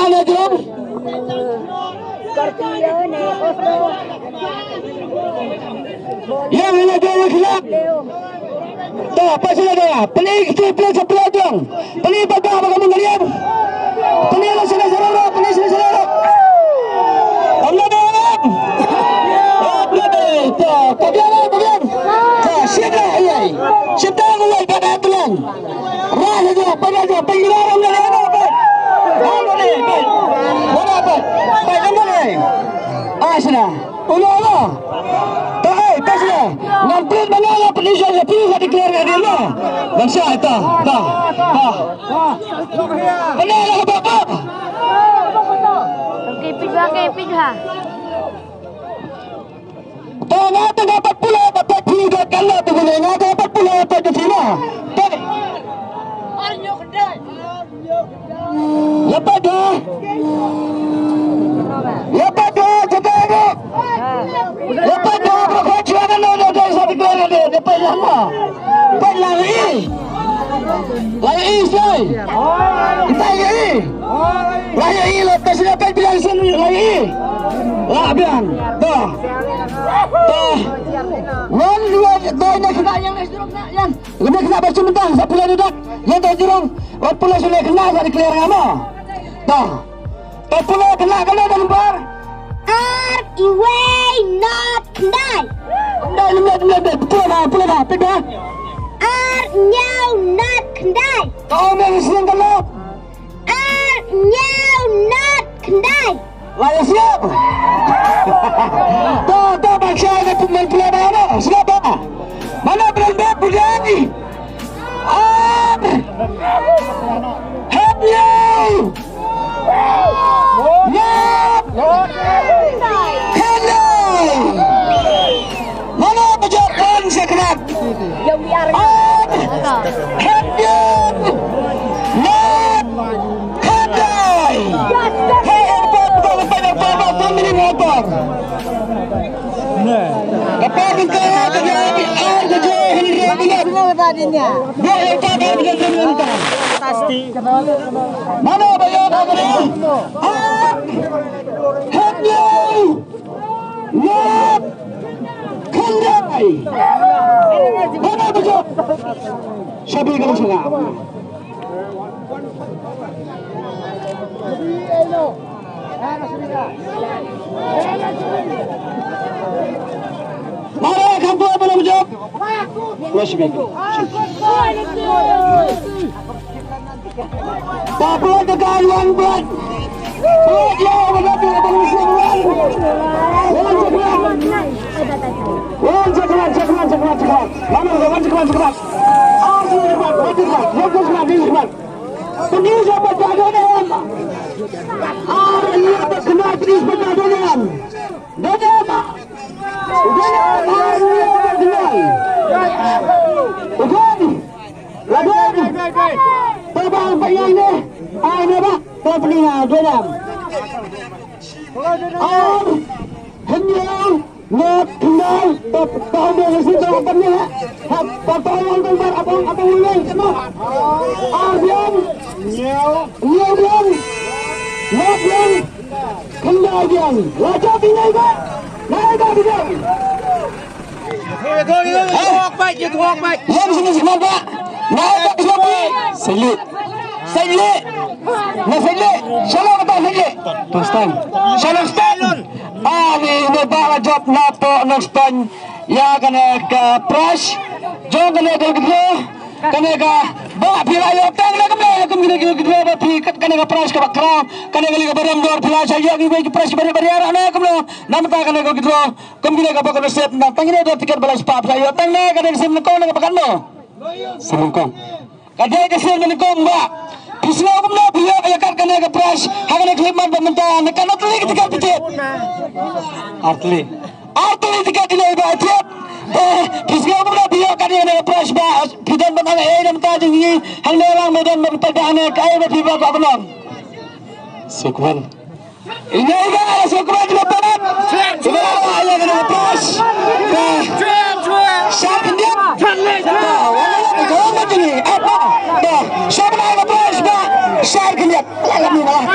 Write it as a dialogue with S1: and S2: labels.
S1: Ana Jom. Yang ana Jom khilaf. Tak apa sudah dah. Pelik sebelah dong. Pelik pada apa kamu kalian? Pelik sudah selesai. Pelik sudah selesai. Allah dalam. Kemudian. Siapa ayai? Siapa ayai pada tulang? Rasa je, pada je. Pengiraran dia apa? Apa ni? Apa? Apa ni? Asna. Ulah. Tak, tak sudah. Nampak mana lah penisah dia perlu declare dia lah. Bangsa itu. Tak. Mana lah apa?
S2: Keping ha.
S1: Tengah 40 dapat tiga kali tu boleh. Ngata 40 dapat di sini. Lepas dah. Cakap. Lepas dah berapa cuaca ada satu keluarga dia. Lepas lama. Lepas lagi. Say. Kita lagi. Lepas dapat bilang sini lagi. Bilang. Dah. Dua nak kena yang yan. Kena baca mentang 10 dudak. Yang tak jurung 40 sudah kena dari clear nama. Dah. 40 kena nombor.
S2: Iway not kendai.
S1: Betul dah. Pegang.
S2: Nyau not kendai.
S1: Kau nak sing kalau.
S2: Nyau not kendai.
S1: Laya siap. Tuh bangsa ada pemain pelana. Siapa? Mana berambut berani? Help you! Hello! Mana berjalan sekerat? Help you! Motor. Apa kita terjadi?
S2: tadinya.
S1: Pasti. Mana bayar ini? Hanya. Nak. Kendai. Mana betul? Siapa yang kamu suka? Mana kamu belum jawab? Masih begini. Tapi kekayaan buat. Dia berarti bermusim bulan. Cepat. Mana cepat. Cepat. Ini siapa jagoan? Ini apa kena terus berjagoan? Bagaimana? Terbang payah ini. Ini apa? Terpeningan dalam. Hanya nak kenal tahu dari situ apa ni? Pertolongan tempat apa mulai semua. Abian, nyabian, kendagian. Wajah bina itu, naik bina. Tuak baik. Yang sini semua pak. Naik semua. Selit. Shalom kata selit. Tostan. Shalom stan. Ini bawa job nato nustan. Ya kena ke pras. Jom kena ke gitu. Kena ke bawa pirayo. Tengah kena kena ke pras ke bakram. Kena ke barang dua pras saja. Kita pras beri anak kena. Nama tak kena ke gitu. Kena ke bakal set. Tengah ada tiket balas pap saja. Tengah kena ke sini kau nak bakal no. Semangkong. Kadang ke sini kau mbak. Pisau kena biar ayat kena ke pras. Hanya kelima pemerintah. Kena tulis tiket tiket. Artli tiket ini ibadat. Pisau kena biar kena ke pras. Pidan benar ayat mentajing ini. Hanya orang medan berpegang ayat berpibat apa belum? Syukran. Ini adalah syukran lepas. Sebenarnya ayat kena ke pras. Siapa dia? Apa? Siapa nak ke pras? Syar keliat. Alhamdulillah.